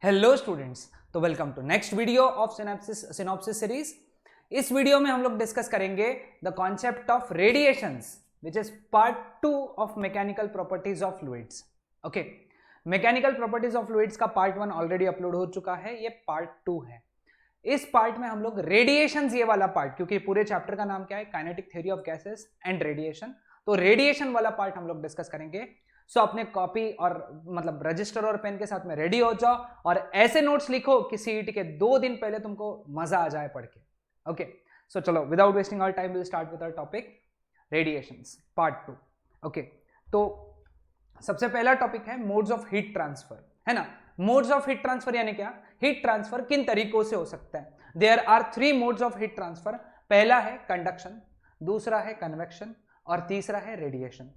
Hello students, तो welcome to next video of synopsis series. इस video में हम लोग डिस्कस करेंगे the concept of radiations which is part 2 of mechanical properties of fluids. Okay, mechanical properties of fluids का part 1 already upload हो चुका है, ये पार्ट 2 है। इस पार्ट में हम लोग रेडिएशंस, ये वाला पार्ट, क्योंकि पूरे चैप्टर का नाम क्या है, kinetic theory of gases and radiation, तो रेडिएशन वाला पार्ट हम लोग डिस्कस करेंगे। सो अपने कॉपी और मतलब रजिस्टर और पेन के साथ में रेडी हो जाओ और ऐसे नोट्स लिखो कि सीईटी के 2 दिन पहले तुमको मजा आ जाए पढ़ के। ओके, सो चलो without wasting our time will start with our topic radiations part 2। Okay, तो सबसे पहला टॉपिक है मोड्स ऑफ हीट ट्रांसफर, है ना। मोड्स ऑफ हीट ट्रांसफर यानी क्या, हीट ट्रांसफर किन तरीकों से हो सकता है। There are 3 modes of heat transfer. पहला है कंडक्शन, दूसरा है कन्वेक्शन और तीसरा है रेडिएशन।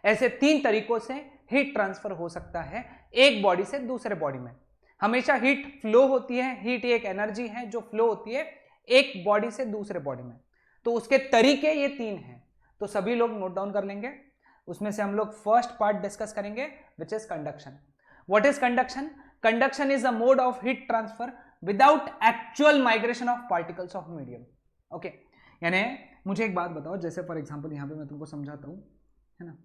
ऐसे 3 तरीकों से हीट ट्रांसफर हो सकता है एक बॉडी से दूसरे बॉडी में। हमेशा हीट फ्लो होती है, हीट एक एनर्जी है जो फ्लो होती है एक बॉडी से दूसरे बॉडी में। तो उसके तरीके ये 3 हैं, तो सभी लोग नोट डाउन कर लेंगे। उसमें से हम लोग फर्स्ट पार्ट डिस्कस करेंगे which is conduction. What is conduction? Conduction is a mode of heat transfer without actual migration of particles of medium. Okay, यानी मुझे एक बात बताओ, जैसे फॉर एग्जांपल यहां पे मैं तुमको समझाता हूं, है ना।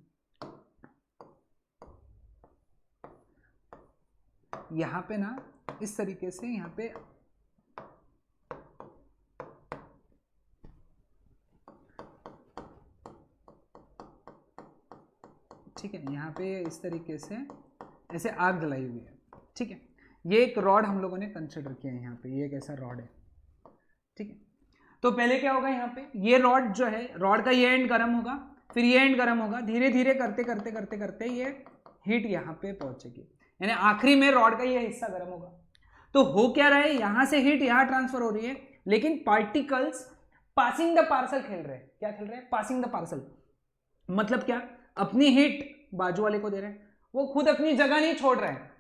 यहां पे ना इस तरीके से यहां पे ठीक है, यहां पे इस तरीके से ऐसे आग जलाई हुई है, ठीक है। ये एक रॉड हम लोगों ने कंसिडर किया है, यहाँ पे ये एक ऐसा रॉड है, ठीक है। तो पहले क्या होगा, यहाँ पे ये रॉड जो है, रॉड का ये एंड गर्म होगा, फिर ये एंड गर्म होगा, धीरे धीरे करते करते करते करते ये हीट यहाँ पे पहुंचेगी, यानी आखिरी में रॉड का ये हिस्सा गर्म होगा। तो हो क्या रहा है, यहां से हीट यहां ट्रांसफर हो रही है, लेकिन पार्टिकल्स पासिंग द पार्सल खेल रहे हैं। क्या खेल रहे हैं? Passing the parcel. मतलब क्या, अपनी हीट बाजू वाले को दे रहे हैं, वो खुद अपनी जगह नहीं छोड़ रहे हैं,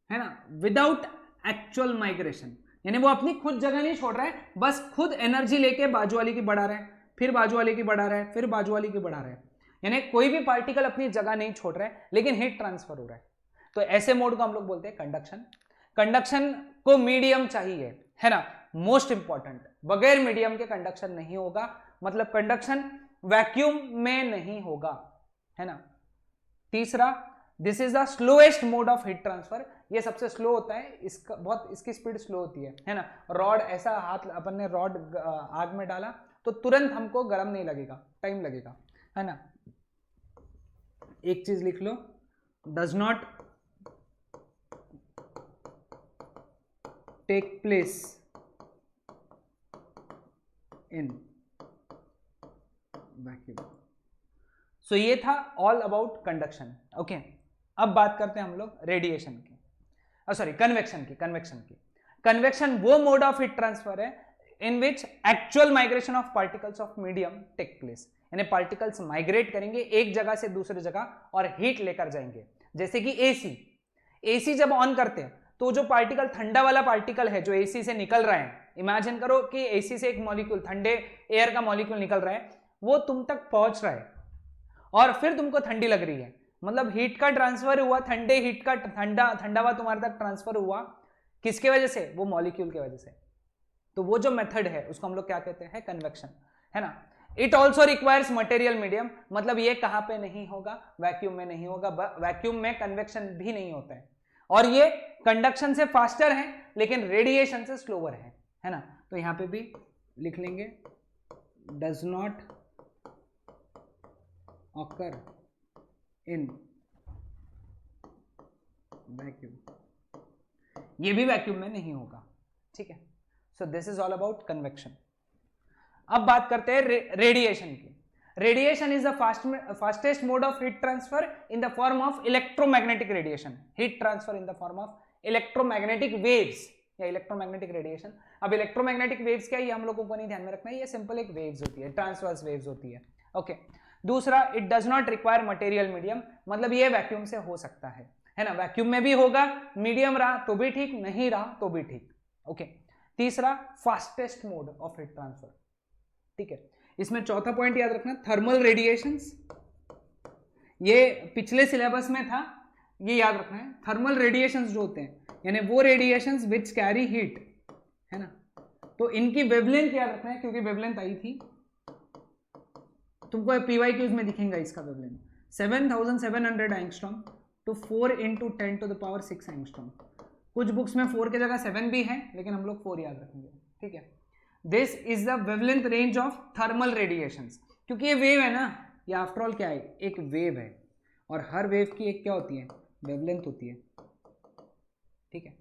है ना, विदाउट एक्चुअल माइग्रेशन। यानी वो अपनी खुद जगह नहीं छोड़ रहा है, बस खुद एनर्जी लेके बाजू वाले की बढ़ा रहे हैं, फिर बाजू वाले की बढ़ा रहे हैं, फिर बाजू वाले की बढ़ा रहे हैं। यानी कोई भी पार्टिकल अपनी जगह नहीं छोड़ रहा है, लेकिन हीट ट्रांसफर हो रहा है। तो ऐसे मोड को हम लोग बोलते हैं कंडक्शन। कंडक्शन को मीडियम चाहिए, है ना, मोस्ट इंपॉर्टेंट। बगैर मीडियम के कंडक्शन नहीं होगा, मतलब कंडक्शन वैक्यूम में नहीं होगा, है ना। तीसरा, this is the slowest mode of heat transfer. ये सबसे स्लो होता है, इसका बहुत इसकी स्पीड स्लो होती है ना। रॉड ऐसा हाथ अपन ने रॉड आग में डाला तो तुरंत हमको गर्म नहीं लगेगा, टाइम लगेगा, है ना। एक चीज लिख लो, does not take place in vacuum. So ये था ऑल अबाउट कंडक्शन। ओके, अब बात करते हैं हम लोग रेडिएशन की, सॉरी कन्वेक्शन की। कन्वेक्शन वो मोड ऑफ हीट ट्रांसफर है in which actual migration of particles of medium take place. यानी पार्टिकल्स माइग्रेट करेंगे एक जगह से दूसरी जगह और हीट लेकर जाएंगे। जैसे कि एसी जब ऑन करते हैं तो जो पार्टिकल, ठंडा वाला पार्टिकल है जो एसी से निकल रहा है, इमेजिन करो कि एसी से एक मॉलिक्यूल, ठंडे एयर का मॉलिक्यूल निकल रहा है, वो तुम तक पहुंच रहा है और फिर तुमको ठंडी लग रही है, मतलब हीट का ट्रांसफर हुआ, ठंडे हीट का ठंडा हुआ तुम्हारे तक ट्रांसफर हुआ, किसके वजह से? वो मॉलिक्यूल के वजह से। तो वो जो मेथड है उसको हम लोग क्या कहते हैं? कन्वेक्शन, है ना। It also requires material medium, मतलब ये कहां पे नहीं होगा? वैक्यूम में नहीं होगा। वैक्यूम में कन्वेक्शन भी नहीं होता है, और ये कंडक्शन से फास्टर है लेकिन रेडिएशन से स्लोअर है ना। तो यहां पे भी लिख लेंगे, does not occur in vacuum, ये भी वैक्यूम में नहीं होगा, ठीक है। So this is all about convection. अब बात करते हैं रेडिएशन की। Radiation is the fastest mode of heat transfer in the form of electromagnetic radiation. Heat transfer in the form of electromagnetic waves या इलेक्ट्रोमैग्नेटिक रेडिएशन। अब electromagnetic waves क्या है, ये हम लोगों को नहीं ध्यान में रखना है, ये सिंपल एक वेव्स होती है, ट्रांसवर्स वेव्स होती है। ओके, दूसरा, it does not require material medium, मतलब ये वैक्यूम से हो सकता है ना। वैक्यूम में भी होगा, मीडियम रहा तो भी ठीक, नहीं रहा तो भी ठीक। ओके, तीसरा, fastest mode of heat transfer, ठीक है। इसमें चौथा पॉइंट याद रखना, थर्मल रेडिएशंस। ये पिछले सिलेबस में था, ये याद रखना है, थर्मल रेडिएशंस जो होते हैं यानी वो रेडिएशंस विच कैरी हीट, है ना, तो इनकी वेवलेंथ याद रखना है, क्योंकि वेवलेंथ आई थी तुमको PYQs में दिखेगा इसका वेवलेंथ 7700 एंगस्ट्रॉम टू 4 × 10⁻6 एंगस्ट्रॉम। कुछ बुक्स में 4 की जगह 7 भी है, लेकिन हम लोग 4 याद रखेंगे, ठीक है। This is the wavelength range of thermal radiations, क्योंकि ये वेव है ना, ये आफ्टर ऑल क्या है, एक वेव है, और हर वेव की एक क्या होती है, वेवलेंथ होती है, ठीक है।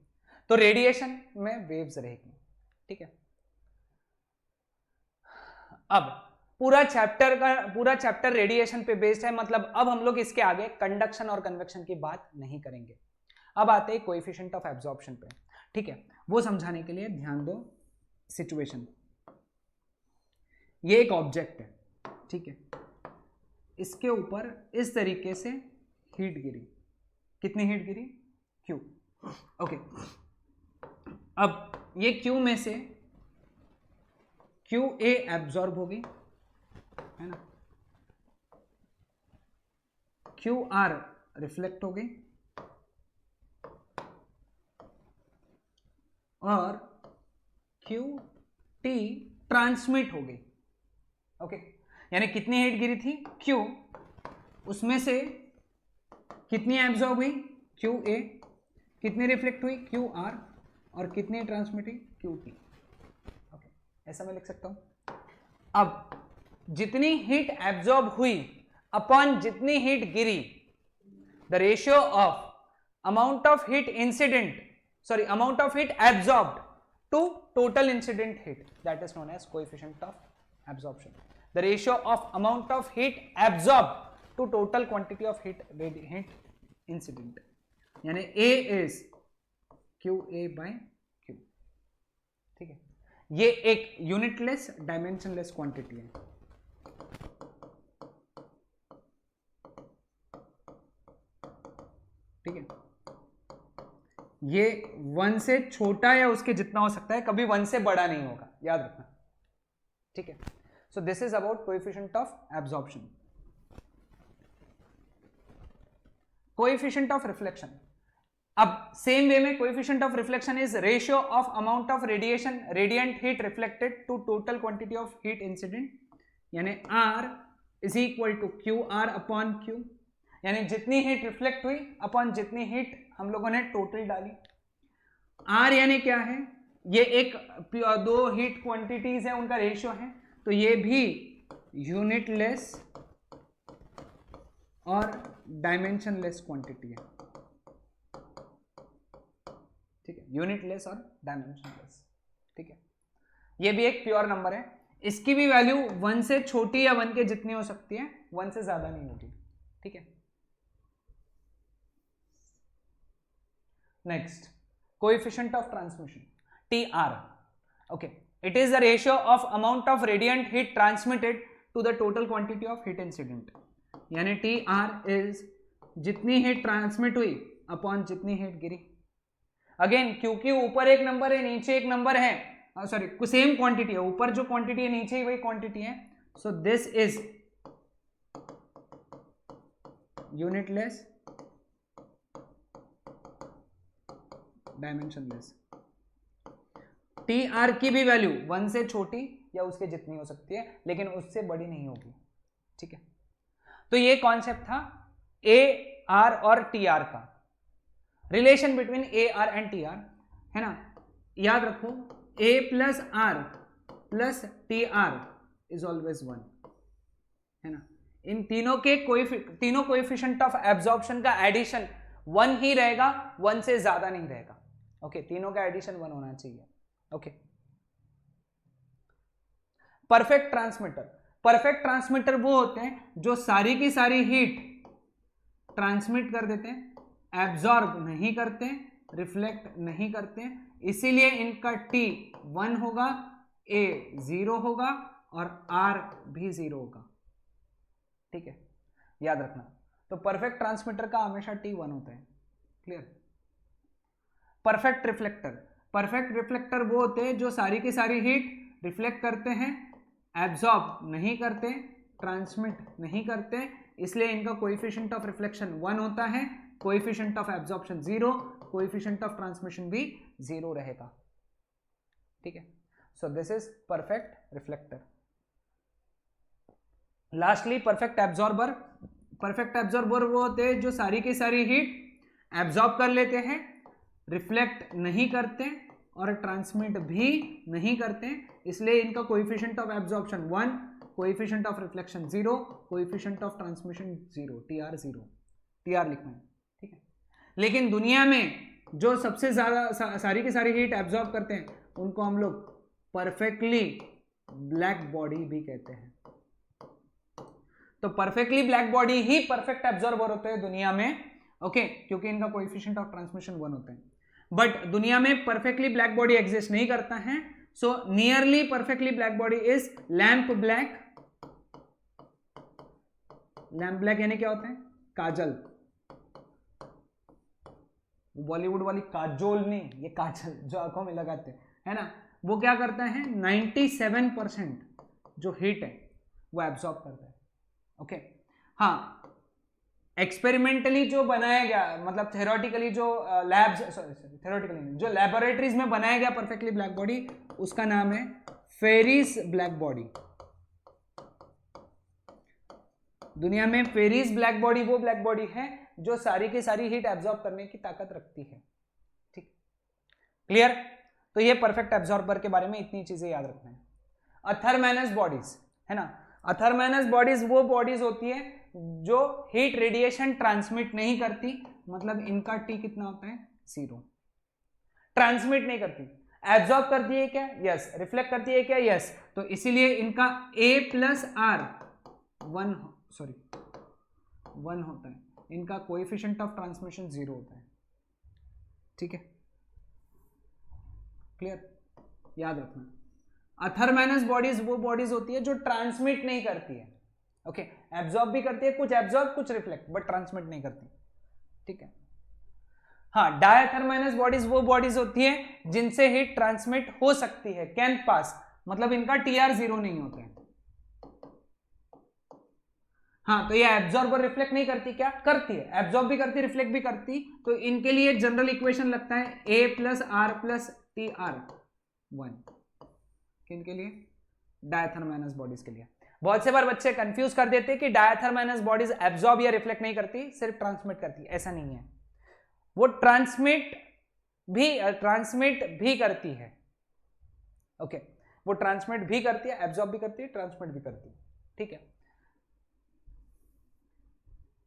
तो रेडिएशन में वेव्स रहेगी, ठीक है। अब पूरा चैप्टर रेडिएशन पे बेस्ड है, मतलब अब हम लोग इसके आगे कंडक्शन और कन्वेक्शन की बात नहीं करेंगे। अब आते हैं कोएफिशिएंट ऑफ एब्जॉर्प्शन पे, ठीक है। वो समझाने के लिए ध्यान दो सिचुएशन। ये एक ऑब्जेक्ट है, ठीक है, इसके ऊपर इस तरीके से हीट गिरी, कितनी हीट गिरी, Q, ओके। अब ये Q में से QA एब्जॉर्ब होगी, है ना, QR रिफ्लेक्ट हो गई, और QT ट्रांसमिट हो गई, ओके। यानी कितनी हीट गिरी थी Q, उसमें से कितनी एब्जॉर्ब हुई QA, कितनी रिफ्लेक्ट हुई QR, और कितनी ट्रांसमिट हुई QT, ओके। ऐसा मैं लिख सकता हूं। अब जितनी हीट एब्जॉर्ब हुई अपॉन जितनी हीट गिरी, the ratio of amount of heat absorbed to total incident heat, that is known as coefficient of absorption. The ratio of amount of heat absorbed to total quantity of heat incident, यानी A is QA/Q, ठीक है। ये एक unitless dimensionless quantity है, ठीक है। ये 1 से छोटा या उसके जितना हो सकता है, कभी 1 से बड़ा नहीं होगा, याद रखना, ठीक है। So this is about coefficient of absorption. Coefficient of reflection, अब सेम वे में coefficient of reflection is ratio of amount of radiant heat reflected to total quantity of heat incident, यानी R is equal to QR/Q, यानी जितनी heat reflect हुई upon जितनी heat हम लोगों ने टोटल डाली। R यानी क्या है, ये एक दो हीट क्वांटिटीज है, उनका रेशियो है, तो ये भी यूनिटलेस और डायमेंशनलेस क्वांटिटी है, ठीक है, यूनिटलेस और डायमेंशनलेस, ठीक है। ये भी एक प्योर नंबर है, इसकी भी वैल्यू 1 से छोटी या 1 के जितनी हो सकती है, 1 से ज्यादा नहीं होगी, ठीक है। Next, coefficient of transmission, TR, okay, it is the ratio of amount of radiant heat transmitted to the total quantity of heat incident, यानी TR is जितनी हीट ट्रांसमिट हुई अपॉन जितनी हीट गिरी। अगेन क्योंकि ऊपर एक नंबर है नीचे एक नंबर है, सॉरी सेम क्वांटिटी है, ऊपर जो क्वांटिटी है नीचे ही वही क्वांटिटी है, so this is unitless dimensionless. TR की भी वैल्यू 1 से छोटी या उसके जितनी हो सकती है, लेकिन उससे बड़ी नहीं होगी, ठीक है। तो ये कॉन्सेप्ट था AR और TR का, relation between AR and TR, है ना। याद रखो A plus R plus TR is always 1, है ना। इन तीनों के तीनों कोएफिशिएंट ऑफ एब्जॉर्प्शन का एडिशन 1 ही रहेगा, 1 से ज्यादा नहीं रहेगा, ओके। तीनों का एडिशन 1 होना चाहिए, ओके। परफेक्ट ट्रांसमीटर वो होते हैं जो सारी की सारी हीट ट्रांसमिट कर देते हैं, एब्जॉर्ब नहीं करते, रिफ्लेक्ट नहीं करते, इसीलिए इनका T 1 होगा, A 0 होगा और R भी 0 होगा, ठीक है, याद रखना। तो परफेक्ट ट्रांसमीटर का हमेशा T 1 होता है, क्लियर। परफेक्ट रिफ्लेक्टर वो होते हैं जो सारी की सारी हीट रिफ्लेक्ट करते हैं, एब्जॉर्ब नहीं करते, ट्रांसमिट नहीं करते, इसलिए इनका कोएफिशिएंट ऑफ रिफ्लेक्शन 1 होता है, coefficient of absorption 0, coefficient of transmission भी 0 रहेगा। ठीक है, so this is perfect reflector. Lastly perfect absorber. Perfect absorber वो होते हैं जो सारी की सारी हीट एब्जॉर्ब कर लेते हैं, रिफ्लेक्ट नहीं करते और ट्रांसमिट भी नहीं करते, इसलिए इनका coefficient of absorption 1, coefficient of reflection 0, coefficient of transmission 0, TR 0, TR लिखना है। ठीक है, लेकिन दुनिया में जो सबसे ज्यादा सारी की सारी हीट एब्जॉर्ब करते हैं उनको हम लोग परफेक्टली ब्लैक बॉडी भी कहते हैं। तो परफेक्टली ब्लैक बॉडी ही परफेक्ट एब्जॉर्बर होते हैं दुनिया में, ओके, क्योंकि इनका कोएफिशिएंट ऑफ ट्रांसमिशन 1 होता है। बट दुनिया में परफेक्टली ब्लैक बॉडी एग्जिस्ट नहीं करता है, so nearly perfectly black body is lamp black. Lamp black यानी क्या होता है? काजल, बॉलीवुड वाली काजोल नहीं, ये काजल जो आंखों में लगाते हैं, है ना, वो क्या करता है 97% जो हीट है वो एब्जॉर्ब करता है। ओके, हाँ, एक्सपेरिमेंटली जो बनाया गया, मतलब थ्योरेटिकली जो थ्योरेटिकली जो लैबोरेटरीज में बनाया गया परफेक्टली ब्लैक बॉडी, उसका नाम है फेरिस ब्लैक बॉडी। दुनिया में फेरिस ब्लैक बॉडी वो ब्लैक बॉडी है जो सारी की सारी हीट एब्जॉर्ब करने की ताकत रखती है। ठीक, क्लियर? तो ये परफेक्ट एब्जॉर्बर के बारे में इतनी चीजें याद रखना है। अथर्मैनस बॉडीज, है ना, अथर्मैनस बॉडीज वो बॉडीज होती है जो हीट रेडिएशन ट्रांसमिट नहीं करती, मतलब इनका T कितना होता है? 0। ट्रांसमिट नहीं करती, एब्जॉर्ब करती है क्या? यस। रिफ्लेक्ट करती है क्या? यस। तो इसीलिए इनका A+R 1 होता है, इनका कोएफिशिएंट ऑफ ट्रांसमिशन 0 होता है। ठीक है, क्लियर? याद रखना, अथर्मैनस बॉडीज वो बॉडीज होती है जो ट्रांसमिट नहीं करती है, ओके, एब्जॉर्ब भी करती है, कुछ एब्जॉर्ब कुछ रिफ्लेक्ट, बट ट्रांसमिट नहीं करती। ठीक है, हाँ, डायथर्मैनस बॉडीज वो बॉडीज होती है जिनसे हीट ट्रांसमिट हो सकती है, कैन पास, मतलब इनका TR 0 नहीं होता है। हाँ, तो ये एब्जॉर्ब और रिफ्लेक्ट नहीं करती, क्या करती है? एब्जॉर्ब भी करती, रिफ्लेक्ट भी करती। तो इनके लिए जनरल इक्वेशन लगता है A+R+TR1। किनके लिए? डायथर्मैनस बॉडीज के लिए। बहुत से बार बच्चे कंफ्यूज कर देते हैं कि डायथर्मैनस बॉडीज एब्जॉर्ब या रिफ्लेक्ट नहीं करती, सिर्फ ट्रांसमिट करती। ऐसा नहीं है, वो ट्रांसमिट भी करती है। ओके, वो ट्रांसमिट भी करती है, एब्जॉर्ब भी करती है, ट्रांसमिट भी करती है। ठीक है,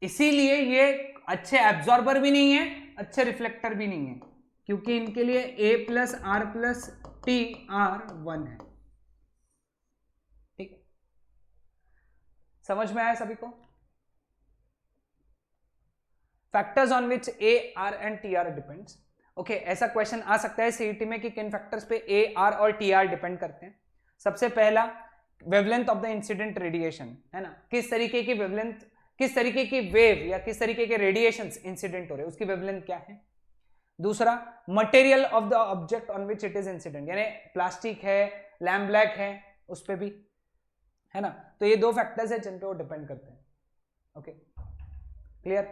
इसीलिए ये अच्छे एब्जॉर्बर भी नहीं है, अच्छे रिफ्लेक्टर भी नहीं है, क्योंकि इनके लिए A+R+TR1 है। ठीक है, समझ में आया सभी को? Factors on which A, R and TR depends. Okay, ऐसा क्वेश्चन आ सकता है सीईटी में कि किन फैक्टर्स पे A, R और TR डिपेंड करते हैं। सबसे पहला wavelength of the incident radiation, है ना, किस तरीके की वेवलेंथ, किस तरीके की वेव या किस तरीके के रेडिएशंस इंसिडेंट हो रहे हैं, उसकी वेवलेंथ क्या है। दूसरा, material of the object on which it is incident, यानी प्लास्टिक है, लैम्प ब्लैक है, उस पर भी, है ना। तो ये दो फैक्टर्स है जिन पे वो डिपेंड करते हैं। Okay, clear?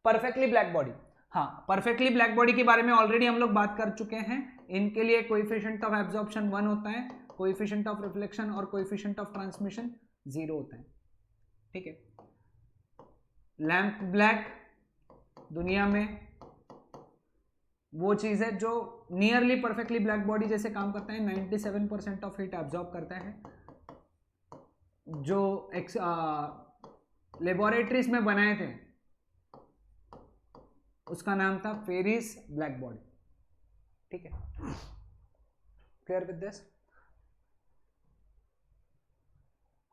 Perfectly black body, हाँ, परफेक्टली ब्लैक बॉडी के बारे में ऑलरेडी हम लोग बात कर चुके हैं। इनके लिए कोएफिशिएंट ऑफ एब्जॉर्प्शन 1 होता है, कोएफिशिएंट ऑफ रिफ्लेक्शन और कोएफिशिएंट ऑफ ट्रांसमिशन 0 होता है। ठीक है, लैंप ब्लैक दुनिया में वो चीज है जो नियरली परफेक्टली ब्लैक बॉडी जैसे काम करता है, 97% ऑफ हीट एब्जॉर्ब करता है। जो लेबोरेटरीज में बनाए थे उसका नाम था फेरिस ब्लैक बॉडी। ठीक है, clear with this?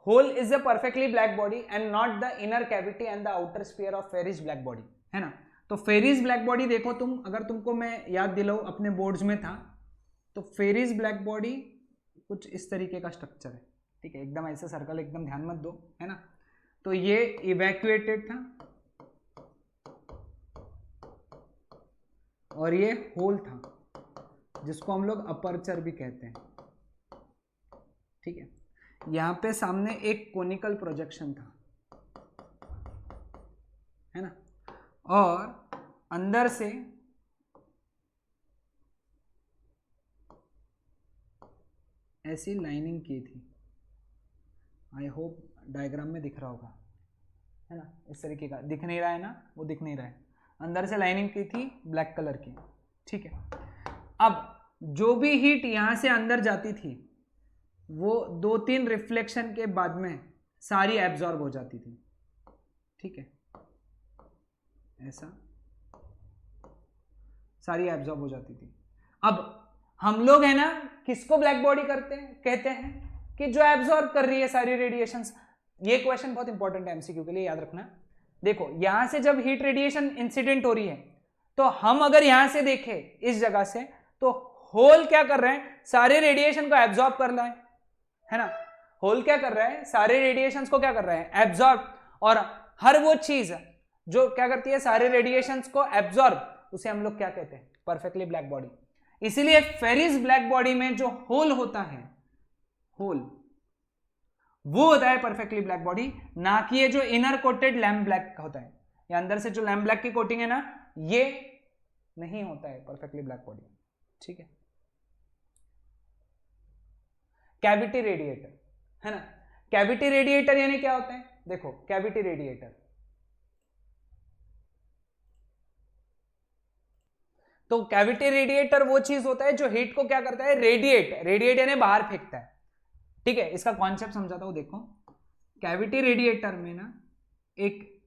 Whole is a perfectly black body and not the inner cavity and the outer sphere of Ferry's black body, है ना। तो फेरिस ब्लैक बॉडी देखो तुम, अगर तुमको मैं याद दिलाऊं, अपने बोर्ड्स में था, तो फेरिस ब्लैक बॉडी कुछ इस तरीके का स्ट्रक्चर है। ठीक है, एकदम ऐसे सर्कल एकदम ध्यान मत दो, है ना। तो ये इवैक्यूएटेड था और ये होल था, जिसको हम लोग अपर्चर भी कहते हैं। ठीक है, यहां पे सामने एक कोनिकल प्रोजेक्शन था, है ना, और अंदर से ऐसी लाइनिंग की थी। आई होप डायग्राम में दिख रहा होगा, है ना, इस तरीके का दिख नहीं रहा है ना, वो दिख नहीं रहा है, अंदर से लाइनिंग की थी ब्लैक कलर की, ठीक है। अब जो भी हीट यहां से अंदर जाती थी वो 2-3 रिफ्लेक्शन के बाद में सारी एब्जॉर्ब हो जाती थी, ठीक है, ऐसा सारी एब्जॉर्ब हो जाती थी। अब हम लोग है ना किसको ब्लैक बॉडी करते हैं, कहते हैं कि जो एब्जॉर्ब कर रही है सारी रेडिएशंस। ये क्वेश्चन बहुत इंपॉर्टेंट है एमसीक्यू के लिए, याद रखना। देखो यहां से जब हीट रेडिएशन इंसिडेंट हो रही है तो हम अगर यहां से देखें इस जगह से तो होल क्या कर रहे हैं, सारे रेडिएशन को एब्जॉर्ब कर रहा है ना। होल क्या कर रहा है, सारे रेडिएशंस को क्या कर रहा है, एब्जॉर्ब। और हर वो चीज जो क्या करती है, सारे रेडिएशंस को एब्जॉर्ब, उसे हम लोग क्या कहते हैं, परफेक्टली ब्लैक बॉडी। इसीलिए फेरिस ब्लैक बॉडी में जो होल होता है, होल वो होता है परफेक्टली ब्लैक बॉडी, ना कि ये जो इनर कोटेड लैम्प ब्लैक होता है, या अंदर से जो लैम्प ब्लैक की कोटिंग है ना, ये नहीं होता है परफेक्टली ब्लैक बॉडी, ठीक है। कैविटी रेडिएटर, है ना, कैविटी रेडिएटर यानी क्या होता है, देखो कैविटी रेडिएटर, तो कैविटी रेडिएटर वो चीज होता है जो हीट को क्या करता है, रेडिएट यानी बाहर फेंकता है, ठीक है। इसका कॉन्सेप्ट समझाता हूं, देखो कैविटी रेडिएटर में ना एक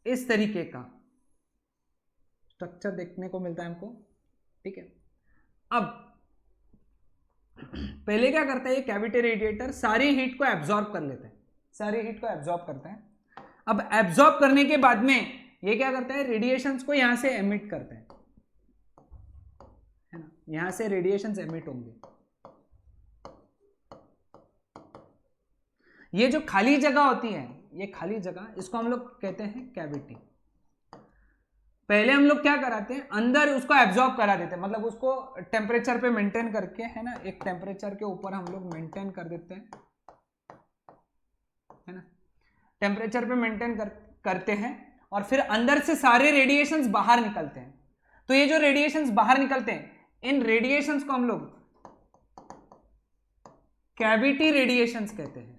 इस तरीके का स्ट्रक्चर देखने को मिलता है हमको, ठीक है। अब पहले क्या करता है ये कैविटी रेडिएटर, सारी हीट को एब्जॉर्ब कर लेता है, सारी हीट को एब्जॉर्ब करता है। अब एब्जॉर्ब करने के बाद में ये क्या करता है, रेडिएशंस को यहां से एमिट करता है ना, यहां से रेडिएशंस एमिट होंगे। ये जो खाली जगह होती है, ये खाली जगह, इसको हम लोग कहते हैं कैविटी। पहले हम लोग क्या कराते हैं, अंदर उसको एब्जॉर्ब करा देते हैं, मतलब उसको टेम्परेचर पे मेंटेन करके, है ना, एक टेम्परेचर के ऊपर हम लोग मेंटेन कर देते हैं, है ना, टेम्परेचर पे मेंटेन करते हैं, और फिर अंदर से सारे रेडिएशंस बाहर निकलते हैं। तो ये जो रेडिएशंस बाहर निकलते हैं, इन रेडिएशंस को हम लोग कैविटी रेडिएशंस कहते हैं।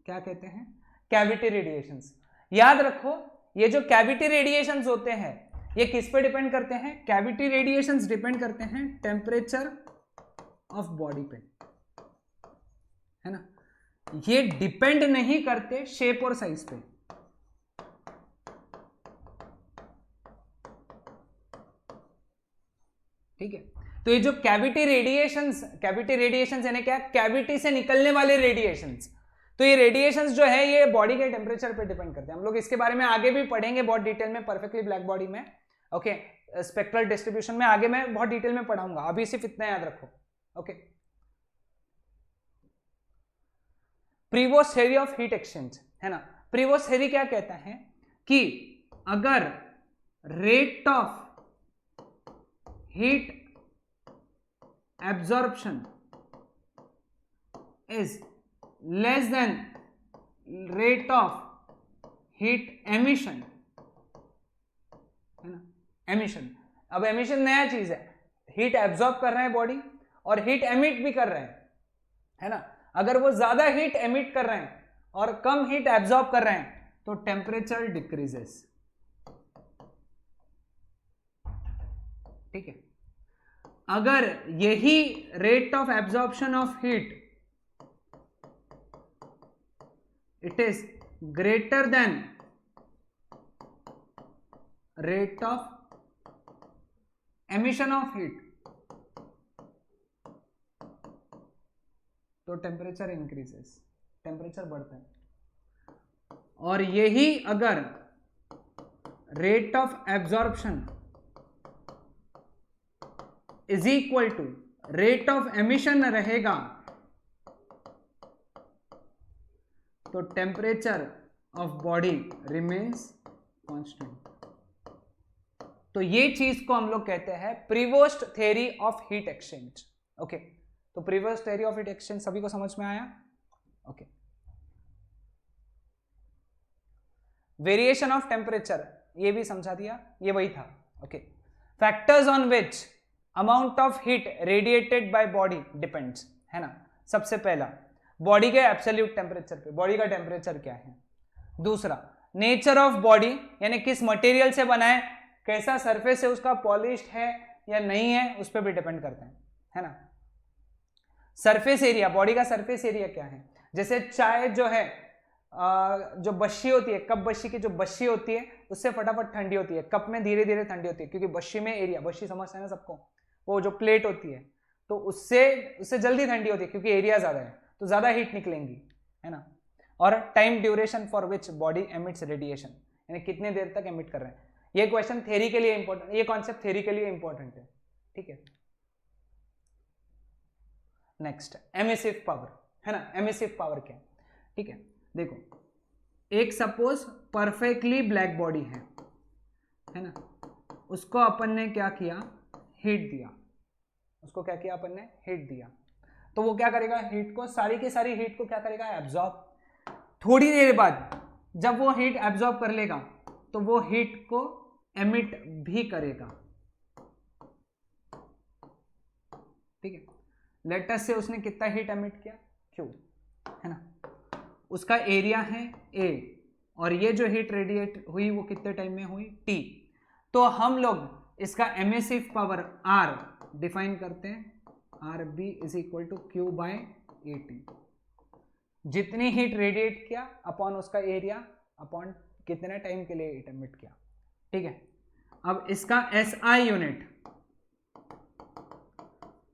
क्या कहते हैं, कैविटी रेडिएशंस। याद रखो ये जो कैविटी रेडिएशंस होते हैं ये किस पे डिपेंड करते हैं, कैविटी रेडिएशंस डिपेंड करते हैं टेम्परेचर ऑफ बॉडी पे, है ना, ये डिपेंड नहीं करते शेप और साइज पे। ठीक है, तो ये जो कैविटी रेडिएशंस यानी क्या, कैविटी से निकलने वाले रेडिएशंस, तो ये रेडिएशंस जो है ये बॉडी के टेम्परेचर पे डिपेंड करते हैं। हम लोग इसके बारे में आगे भी पढ़ेंगे बहुत डिटेल में, परफेक्टली ब्लैक बॉडी में, ओके, स्पेक्ट्रल डिस्ट्रीब्यूशन में आगे मैं बहुत डिटेल में पढ़ाऊंगा, अभी सिर्फ इतना याद रखो, okay. Prevost theory of heat exchange, है ना, प्रीवोस्ट थ्योरी क्या कहता है कि अगर rate of heat absorption is less than rate of heat emission, है ना, एमिशन। अब एमिशन नया चीज है, हीट एब्जॉर्ब कर रहे हैं बॉडी और हीट एमिट भी कर रहे हैं, है ना। अगर वो ज्यादा हीट एमिट कर रहे हैं और कम हीट एब्जॉर्ब कर रहे हैं तो टेम्परेचर डिक्रीजेस, ठीक है। अगर यही rate of absorption of heat it is greater than rate of emission of heat, तो टेम्परेचर इंक्रीजेस, टेम्परेचर बढ़ता है। और यही अगर rate of absorption is equal to rate of emission रहेगा तो temperature of body remains constant. तो ये चीज को हम लोग कहते हैं Prevost theory of heat exchange, okay. तो Prevost theory of heat exchange सभी को समझ में आया, ओके। वेरिएशन ऑफ टेम्परेचर, ये भी समझा दिया, ये वही था। Okay, factors on which amount of heat radiated by body depends, है ना। सबसे पहला बॉडी के एब्सोल्यूट टेम्परेचर पे, बॉडी का टेम्परेचर क्या है। दूसरा नेचर ऑफ बॉडी, यानी किस मटेरियल से बना है, कैसा सरफेस है उसका, पॉलिश्ड है या नहीं है, उस पर भी डिपेंड करते हैं, है ना। सरफेस एरिया, बॉडी का सरफेस एरिया क्या है। जैसे चाय जो है, जो बस्सी होती है, कप बस्सी की जो बस्सी होती है उससे फटाफट ठंडी होती है, कप में धीरे धीरे ठंडी होती है, क्योंकि बस्सी में एरिया, बस्सी समझते हैं ना सबको, वो जो प्लेट होती है तो उससे जल्दी ठंडी होती है क्योंकि एरिया ज्यादा है, तो ज्यादा हीट निकलेंगी, है ना। और time duration for which body emits radiation, यानी कितने देर तक एमिट कर रहे हैं। ये क्वेश्चन थ्योरी के लिए इंपॉर्टेंट, ये कॉन्सेप्ट थ्योरी के लिए इंपॉर्टेंट है, ठीक है। नेक्स्ट एमिसिव पावर, है ना। एमिसिव पावर क्या है, ठीक है। देखो, एक सपोज परफेक्टली ब्लैक बॉडी है ना, उसको अपन ने क्या किया, हीट दिया, उसको क्या किया अपन ने, हीट दिया, तो वो क्या करेगा, हीट को, सारी की सारी हीट को क्या करेगा, एब्जॉर्ब। थोड़ी देर बाद जब वो हीट एब्जॉर्ब कर लेगा तो वो हीट को एमिट भी करेगा, ठीक है। लेट अस से उसने कितना हीट एमिट किया, Q, है ना। उसका एरिया है A, और ये जो हीट रेडिएट हुई वो कितने टाइम में हुई, T। तो हम लोग इसका एमिसिव पावर R डिफाइन करते हैं, RB is equal to Q by AT। जितनी हीट रेडिएट किया अपॉन उसका एरिया अपॉन कितने टाइम के लिए हीट एमिट किया, ठीक है। अब इसका SI यूनिट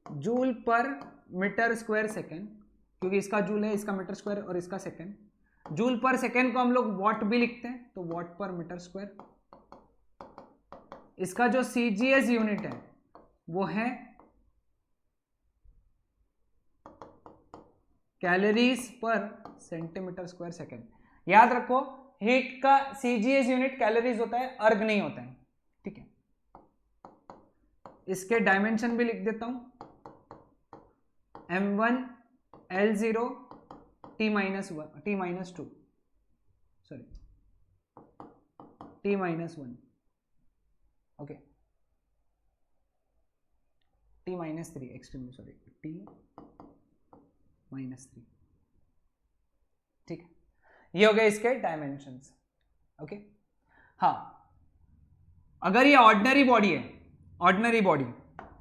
जूल पर मीटर स्क्वायर सेकेंड, क्योंकि इसका जूल है, इसका मीटर स्क्वायर और इसका सेकेंड। जूल पर सेकेंड को हम लोग वॉट भी लिखते हैं, तो वॉट पर मीटर स्क्वायर। इसका जो CGS यूनिट है वो है कैलोरीज पर सेंटीमीटर स्क्वायर सेकेंड। याद रखो, हीट का CGS यूनिट कैलोरीज होता है, अर्ग नहीं होता है, ठीक है। इसके डायमेंशन भी लिख देता हूं, M1 L0 T-2, sorry T-1, okay, T-3, extremely sorry, T-3, ठीक है। ये हो गए इसके डायमेंशंस, ओके। हाँ, अगर ये ऑर्डिनरी बॉडी है, ordinary body,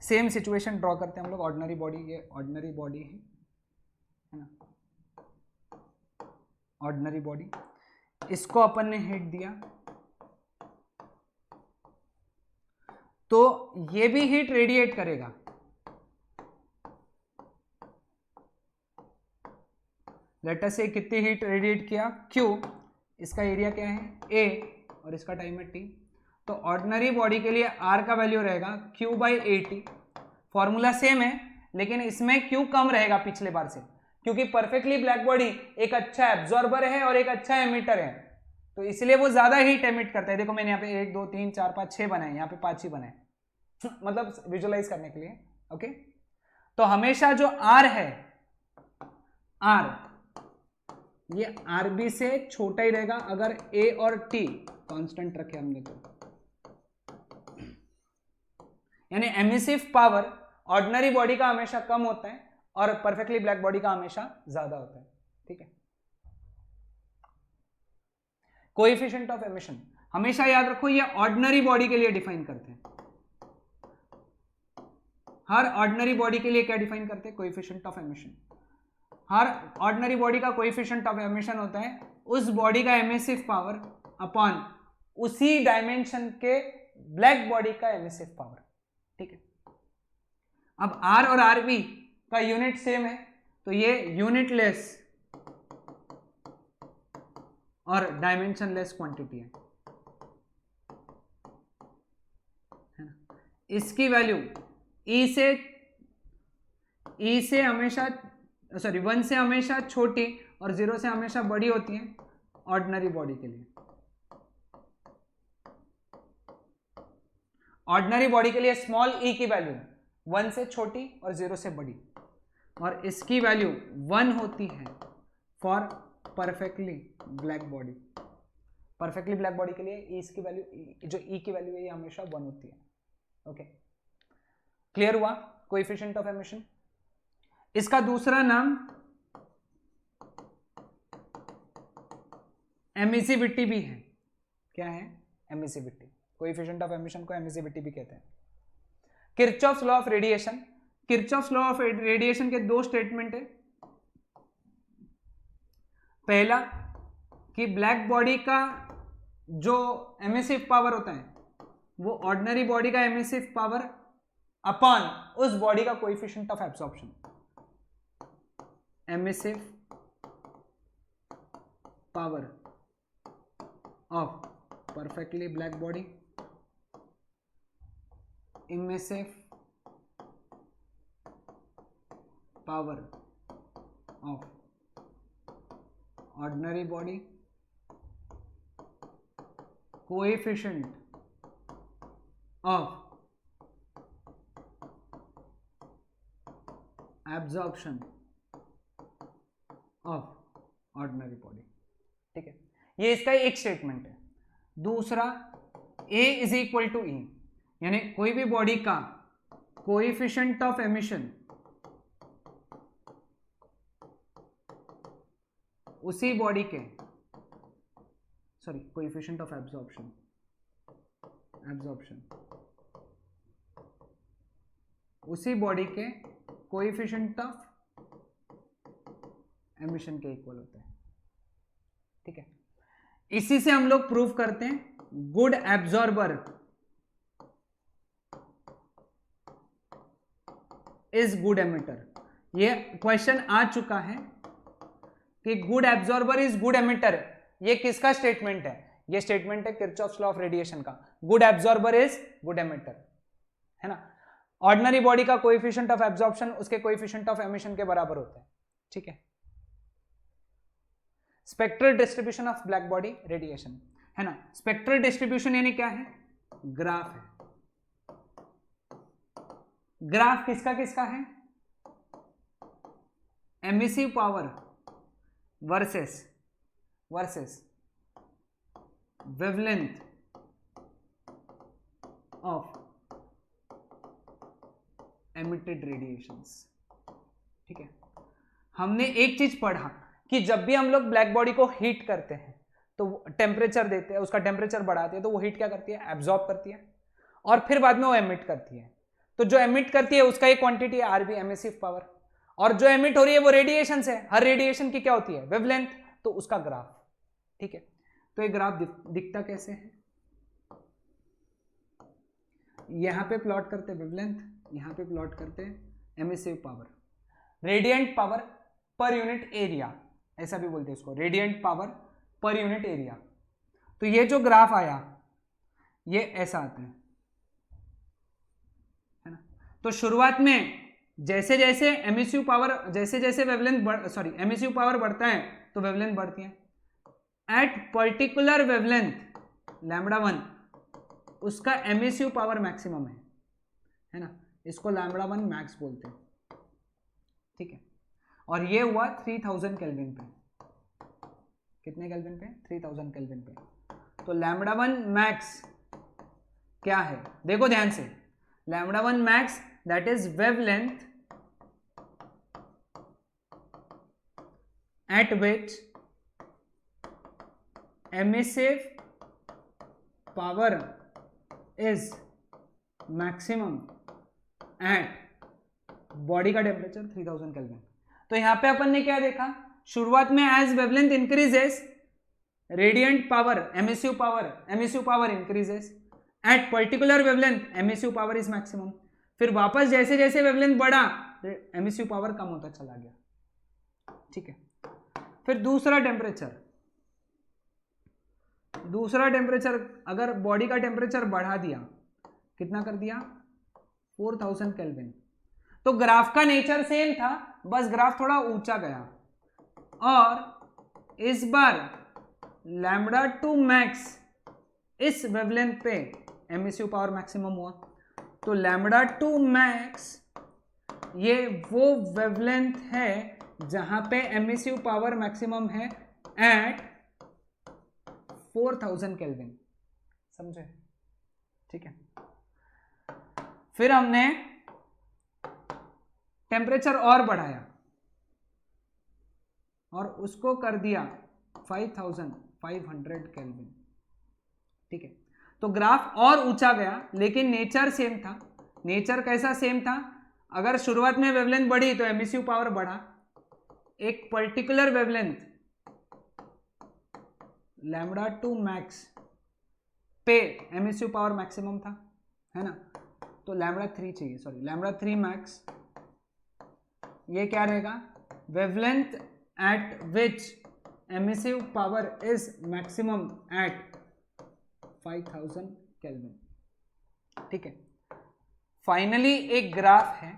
same situation draw करते हैं हम लोग। ऑर्डिनरी बॉडी, ये ऑर्डिनरी बॉडी है ना, ऑर्डिनरी बॉडी, इसको अपन ने हीट दिया तो ये भी हीट रेडिएट करेगा, लेट अस से कितनी हीट रेडिएट किया, Q, इसका एरिया क्या है A, और इसका टाइम है T। तो ऑर्डिनरी बॉडी के लिए R का वैल्यू रहेगा Q by AT। Formula same है लेकिन इसमें Q कम रहेगा पिछले बार से, क्योंकि परफेक्टली ब्लैक बॉडी एक अच्छा एब्जॉर्बर है और एक अच्छा एमिटर है, तो इसलिए वो ज्यादा हीट एमिट करता है। देखो मैंने यहाँ पे 1 2 3 4 5 6 बनाए, यहाँ पे 5 ही बनाए मतलब विजुअलाइज करने के लिए, ओके। तो हमेशा जो R है, R ये RB से छोटा ही रहेगा अगर A और T कांस्टेंट रखे हमने तो, यानी एमिसिव पावर ऑर्डिनरी बॉडी का हमेशा कम होता है और परफेक्टली ब्लैक बॉडी का हमेशा ज्यादा होता है, ठीक है। कोएफिशिएंट ऑफ एमिशन हमेशा याद रखो, ये ऑर्डिनरी बॉडी के लिए डिफाइन करते हैं। हर ऑर्डिनरी बॉडी के लिए क्या डिफाइन करते हैं, coefficient of emission. Her ordinary body का कोएफिशिएंट ऑफ एमिशन होता है उस बॉडी का एमिसिव पावर अपॉन उसी डायमेंशन के ब्लैक बॉडी का एमिसिव पावर, ठीक है। अब R और RB का यूनिट सेम है तो ये यूनिट लेस और डायमेंशन लेस क्वांटिटी है ना। इसकी वैल्यू E से हमेशा, सॉरी 1 से हमेशा छोटी और 0 से हमेशा बड़ी होती है ऑर्डिनरी बॉडी के लिए। ऑर्डिनरी बॉडी के लिए स्मॉल e की वैल्यू 1 से छोटी और 0 से बड़ी, और इसकी वैल्यू 1 होती है for perfectly black body. Perfectly black body के लिए ई की वैल्यू, जो ई की वैल्यू है ये हमेशा 1 होती है। ओके, क्लियर हुआ कोएफिशिएंट ऑफ एमिशन। इसका दूसरा नाम एमिसिविटी भी है। क्या है? एमिसिविटी। कोएफिशिएंट ऑफ एमिशन को एमिसिविटी भी कहते हैं। Kirchhoff's law of radiation, Kirchhoff's law of radiation के 2 स्टेटमेंट है। पहला कि ब्लैक बॉडी का जो एमिसिव पावर होता है वो ऑर्डिनरी बॉडी का एमिसिव पावर अपॉन उस बॉडी का coefficient of absorption. Emissive power of perfectly black body, emissive power of ordinary body, coefficient of absorption of ordinary body. ठीक है, ये इसका एक स्टेटमेंट है। दूसरा, A इज इक्वल टू ई, यानी कोई भी बॉडी का कोएफिशिएंट ऑफ एमिशन उसी बॉडी के, सॉरी, कोएफिशिएंट ऑफ एब्जॉर्प्शन, उसी बॉडी के कोएफिशिएंट ऑफ एमिशन के इक्वल होता है। ठीक है, इसी से हम लोग प्रूव करते हैं good absorber is good emitter. ये क्वेश्चन आ चुका है कि good absorber is good emitter. ये किसका स्टेटमेंट है? ये स्टेटमेंट है किरचॉफ्स लॉ ऑफ रेडिएशन का। Good absorber is good emitter, है ना। ऑर्डिनरी बॉडी का कोएफिशिएंट ऑफ एब्जॉर्प्शन उसके कोएफिशिएंट ऑफ एमिशन के बराबर होता है। ठीक है, spectral distribution of black body radiation, है ना। स्पेक्ट्रल डिस्ट्रीब्यूशन यानी क्या है? ग्राफ है। ग्राफ किसका किसका है? Emissive power versus wavelength of emitted radiations. ठीक है, हमने एक चीज पढ़ा कि जब भी हम लोग ब्लैक बॉडी को हीट करते हैं तो टेम्परेचर देते हैं, उसका टेम्परेचर बढ़ाते हैं, तो वो हीट क्या करती है? एब्जॉर्ब करती है और फिर बाद में वो एमिट करती है। तो जो एमिट करती है उसका एक क्वांटिटी है आरबी, एमिसिव पावर, और जो एमिट हो रही है वो रेडिएशन से। हर रेडिएशन की क्या होती है? वेवलेंथ, तो उसका ग्राफ। ठीक है, तो ये ग्राफ दिखता कैसे है? यहां पे प्लॉट करते वेवलेंथ, यहां पे प्लॉट करते emissive power, radiant power per unit area, ऐसा भी बोलते हैं इसको, radiant power per unit area. तो ये जो ग्राफ आया ये ऐसा आता है ना। तो शुरुआत में जैसे जैसे एमिसिव पावर, जैसे जैसे वेवलेंथ एमिसिव पावर बढ़ता है तो वेवलेंथ बढ़ती है। एट पर्टिकुलर वेवलेंथ λ1 उसका एमिसिव पावर मैक्सिमम है ना, इसको λ1 मैक्स बोलते हैं। ठीक है, और ये हुआ 3000 केल्विन पे। कितने केल्विन पे? 3000 केल्विन पे। तो λ1 मैक्स क्या है? देखो ध्यान से, λ1 max that is wavelength at which emissive power is maximum at body का टेम्परेचर 3000 केल्विन। तो यहां पे अपन ने क्या देखा? शुरुआत में as wavelength increases radiant power, emissive power increases at particular wavelength emissive power is maximum. फिर वापस जैसे जैसे वेवलेंथ बढ़ा एमिसिव पावर कम होता चला गया। ठीक है, फिर दूसरा टेम्परेचर अगर बॉडी का टेम्परेचर बढ़ा दिया, कितना कर दिया? 4000 केल्विन। तो ग्राफ का नेचर सेम था, बस ग्राफ थोड़ा ऊंचा गया, और इस बार λ2 मैक्स इस वेवलेंथ पे एमिसिव पावर मैक्सिमम हुआ। तो λ2 मैक्स ये वो वेवलेंथ है जहां पे एमिसिव पावर मैक्सिमम है एट 4000 केल्विन, समझे? ठीक है, फिर हमने टेम्परेचर और बढ़ाया और उसको कर दिया 5500 केल्विन, ठीक है। तो ग्राफ और ऊंचा गया, लेकिन नेचर सेम था। नेचर कैसा सेम था? अगर शुरुआत में वेवलेंथ बढ़ी तो एमिसिव पावर बढ़ा, एक पर्टिकुलर वेवलेंथ λ2 मैक्स पे एमिसिव पावर मैक्सिमम था, है ना? तो λ3 चाहिए, सॉरी λ3 मैक्स, ये क्या रहेगा? Wavelength at which emissive power is maximum at 5000 kelvin, ठीक है। फाइनली एक ग्राफ है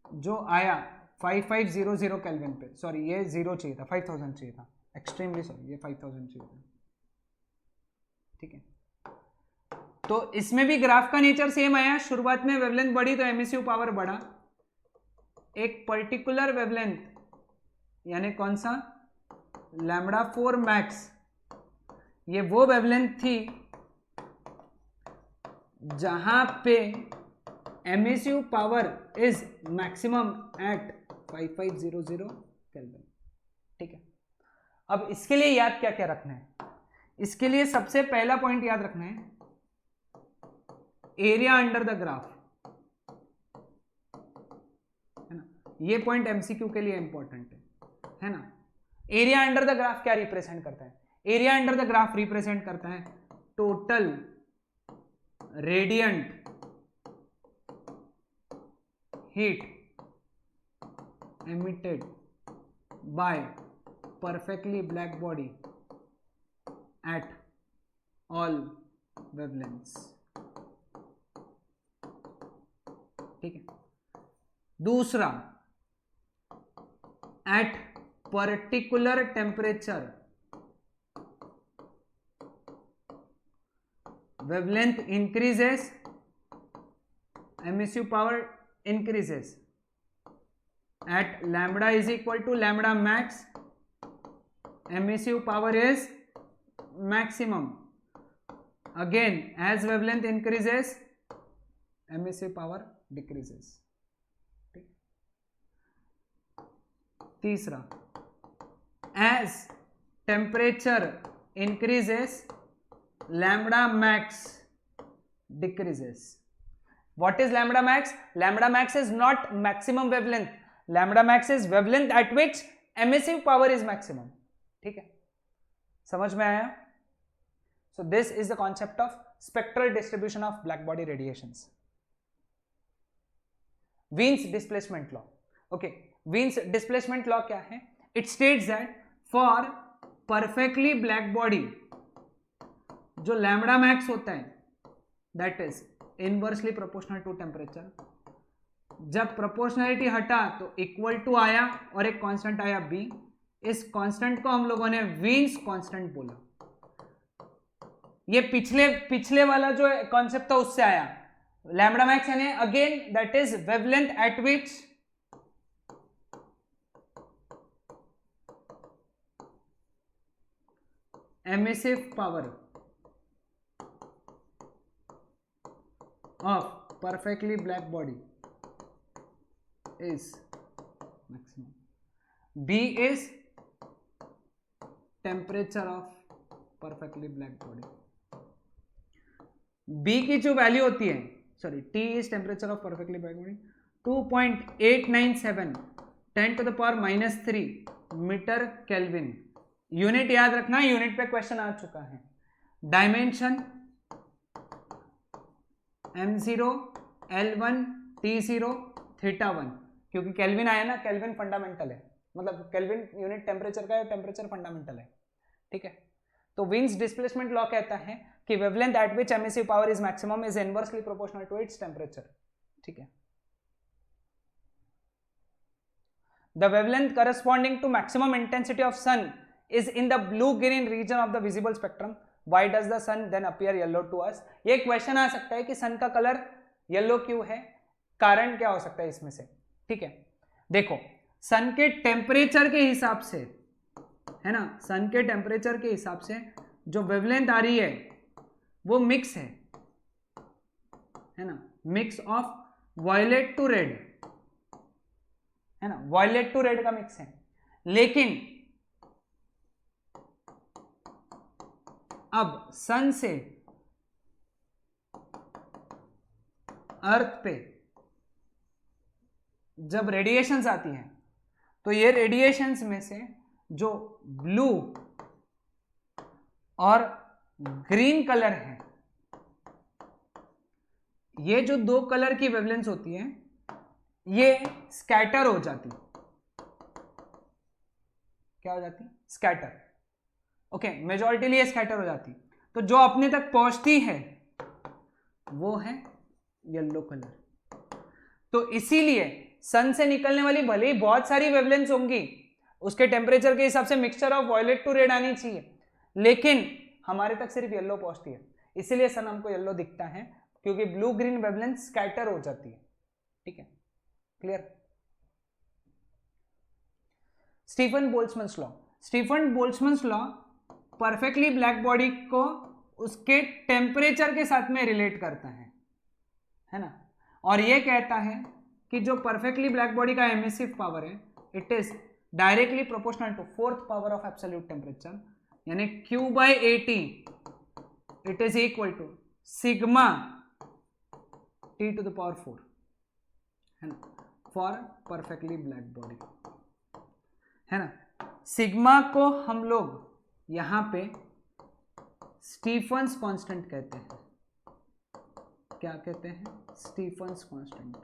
जो आया 5500 केल्विन पे, सॉरी ये 0 चाहिए था, 5000 चाहिए था, एक्सट्रीमली सॉरी, ये 5000 चाहिए था, ठीक है। तो इसमें भी ग्राफ का नेचर सेम आया, शुरुआत में वेवलेंथ बढ़ी तो एमिसिव पावर बढ़ा, एक पर्टिकुलर वेवलेंथ यानी कौन सा? λ4 मैक्स, ये वो वेवलेंथ थी जहां पे emissive power is maximum at 5500 kelvin, ठीक है। अब इसके लिए याद क्या क्या रखना है? इसके लिए सबसे पहला पॉइंट याद रखना है एरिया अंडर द ग्राफ, है ना? ये पॉइंट एमसीक्यू के लिए इंपॉर्टेंट है ना? एरिया अंडर द ग्राफ क्या रिप्रेजेंट करता है? Area under the graph represent करता है total radiant heat emitted by perfectly black body at all wavelengths, ठीक है। दूसरा, at particular temperature wavelength increases, emissive power increases at lambda is equal to lambda max, emissive power is maximum, again as wavelength increases emissive power decreases, ठीक। तीसरा, as temperature increases lambda max decreases. What is lambda max? Lambda max is not maximum wavelength. Lambda max is wavelength at which emissive power is maximum. ठीक है, समझ में आया? So this is the concept of spectral distribution of black body radiations. Wien's displacement law. Okay, Wien's displacement law क्या है? It states that for perfectly black body जो lambda max होता है that is inversely proportional to temperature, जब proportionality हटा तो equal to आया और एक कांस्टेंट आया बी, इस कांस्टेंट को हम लोगों ने वीन्स कांस्टेंट बोला। ये पिछले वाला जो कॉन्सेप्ट था उससे आया, लैम्बडा मैक्स यानी again that is wavelength at which emissive power of perfectly black body is maximum. B is temperature of perfectly black body. B की जो वैल्यू होती है, sorry T is temperature of perfectly black body 2.897 10 to the power -3 metre kelvin. Unit याद रखना, unit पे question आ चुका है। Dimension m0 l1 t0 θ1, क्योंकि केल्विन आया ना, केल्विन फंडामेंटल है, मतलब केल्विन यूनिट टेम्परेचर का है, टेम्परेचर फंडामेंटल है, ठीक है। तो विन्स डिस्प्लेसमेंट लॉ कहता है कि wavelength at which emissive power is maximum is inversely proportional to its temperature, ठीक है। The wavelength corresponding to maximum intensity of sun is in the blue green region of the visible spectrum. Why does the sun then appear yellow to us? ये question आ सकता है कि सन का colour yellow क्यों है, कारण क्या हो सकता है इसमें से, ठीक है। देखो, सन के टेम्परेचर के हिसाब से है ना, सन के टेम्परेचर के हिसाब से जो वेवलेंथ आ रही है वो मिक्स है ना, mix of violet to red, है ना, वायलेट टू रेड का मिक्स है। लेकिन अब सन से अर्थ पे जब रेडिएशंस आती हैं तो ये रेडिएशंस में से जो ब्लू और ग्रीन कलर है, ये जो दो कलर की वेवलेंथ होती है ये स्कैटर हो जाती, क्या हो जाती, स्कैटर। ओके, मेजॉरिटीली ये स्कैटर हो जाती। तो जो अपने तक पहुंचती है वो है येलो कलर। तो इसीलिए सन से निकलने वाली भले ही बहुत सारी वेवलेंथ्स होंगी, उसके टेम्परेचर के हिसाब से mixture of violet to red आनी चाहिए, लेकिन हमारे तक सिर्फ येलो पहुंचती है। इसीलिए सन हमको येलो दिखता है, क्योंकि ब्लू ग्रीन वेवलेंथ स्कैटर हो जाती है। ठीक है, clear. Stefan Boltzmann's law, Stefan Boltzmann's law perfectly black body को उसके टेम्परेचर के साथ में रिलेट करता है ना, और ये कहता है कि जो परफेक्टली ब्लैक बॉडी का एमिसिव पावर है it is directly proportional to fourth power of absolute temperature, यानी Q/AT it is equal to sigma T⁴, है ना, फॉर परफेक्टली ब्लैक बॉडी, है ना। सिग्मा को हम लोग यहां पे स्टीफन्स कांस्टेंट कहते हैं। क्या कहते हैं, स्टीफन्स कांस्टेंट।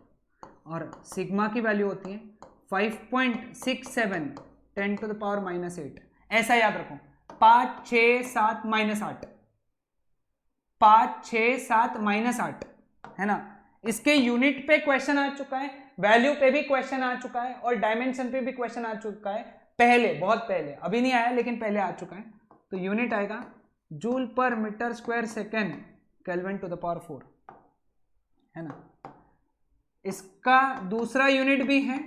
और सिग्मा की वैल्यू होती है 5.67 10⁻⁻8। ऐसा याद रखो, 5 6 7 -8, 5 6 7 -8, है ना। इसके यूनिट पे क्वेश्चन आ चुका है, वैल्यू पे भी क्वेश्चन आ चुका है, और डायमेंशन पे भी क्वेश्चन आ चुका है पहले, बहुत पहले, अभी नहीं आया लेकिन पहले आ चुका है। तो यूनिट आएगा जूल पर metre square second kelvin to the power 4, है ना। इसका दूसरा यूनिट भी है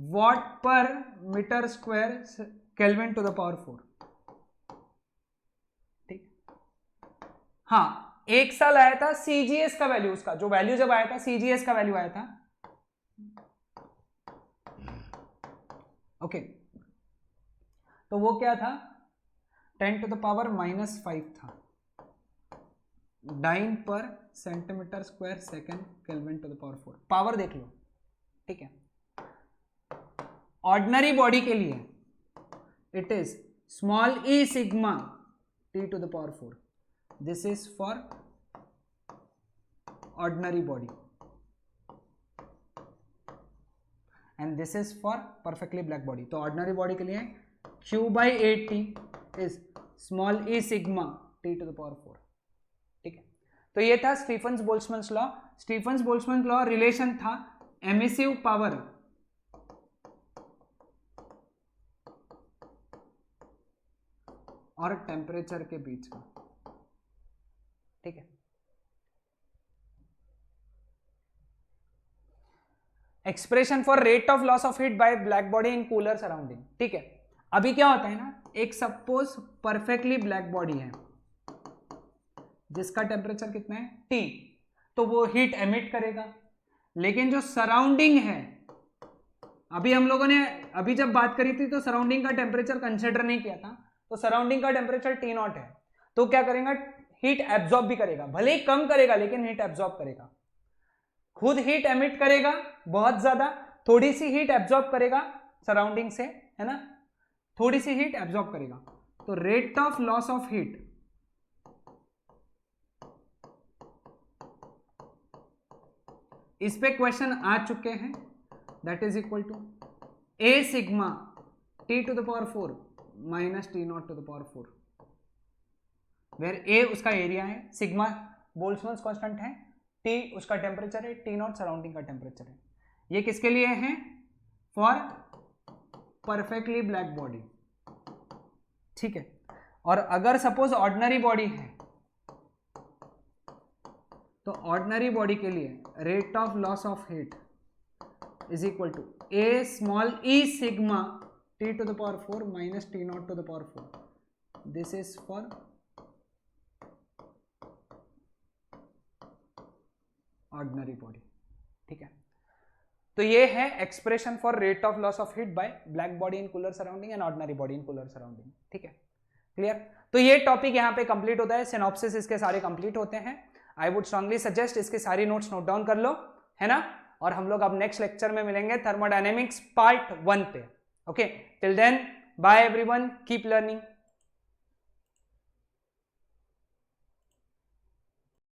वॉट पर metre square kelvin to the power 4। ठीक, हाँ, एक साल आया था सीजीएस का वैल्यू, उसका जो वैल्यू जब आया था सीजीएस का वैल्यू आया था। ओके, तो वो क्या था, 10⁻⁻5 था, डाइन पर centimetre square second kelvin to the power 4। Power देख लो, ठीक है। ऑर्डिनरी बॉडी के लिए it is small e sigma T⁴, this is for ordinary body and this is for perfectly black body. तो ऑर्डिनरी बॉडी के लिए Q/AT is small e sigma T⁴। ठीक है, तो ये था Stefan's Boltzmann's law. Stefan's Boltzmann law relation था emissive power और टेम्परेचर के बीच का। ठीक है, expression for rate of loss of heat by black body in cooler surrounding. ठीक है, अभी क्या होता है ना, एक सपोज परफेक्टली ब्लैक बॉडी है जिसका टेम्परेचर कितना है T, तो वो हीट एमिट करेगा। लेकिन जो सराउंडिंग है, अभी हम लोगों ने अभी जब बात करी थी तो सराउंडिंग का टेम्परेचर कंसिडर नहीं किया था, तो सराउंडिंग का टेम्परेचर T0 है, तो क्या करेगा, हीट एब्जॉर्ब भी करेगा, भले ही कम करेगा लेकिन हीट एब्जॉर्ब करेगा। खुद हीट एमिट करेगा बहुत ज्यादा, थोड़ी सी हीट एब्जॉर्ब करेगा सराउंडिंग से, है ना, थोड़ी सी हीट एब्जॉर्ब करेगा। तो rate of loss of heat इस पे क्वेश्चन आ चुके हैं, that is equal to A sigma T⁴ minus T⁻⁴, where A उसका एरिया है, सिग्मा बोल्ट्जमैन्स कांस्टेंट है, T उसका टेम्परेचर है, T0 सराउंडिंग का टेम्परेचर है। ये किसके लिए है, फॉर परफेक्टली ब्लैक बॉडी। ठीक है, और अगर सपोज ऑर्डिनरी बॉडी है तो ऑर्डिनरी बॉडी के लिए rate of loss of heat is equal to a small e sigma T to the power 4 minus T not to the power 4. This is for ordinary body. ठीक है, तो ये है expression for rate of loss of heat by black body in cooler surrounding and ordinary body in cooler surrounding. ठीक है, clear. तो ये topic यहाँ पे कंप्लीट होता है, सिनॉप्सिस इसके सारे कंप्लीट होते हैं. आई वुड स्ट्रांगली सजेस्ट इसके सारी नोट्स नोट डाउन कर लो, है ना. और हम लोग अब नेक्स्ट लेक्चर में मिलेंगे थर्मोडायनेमिक्स पार्ट 1 पे. Okay, till then bye everyone, keep learning.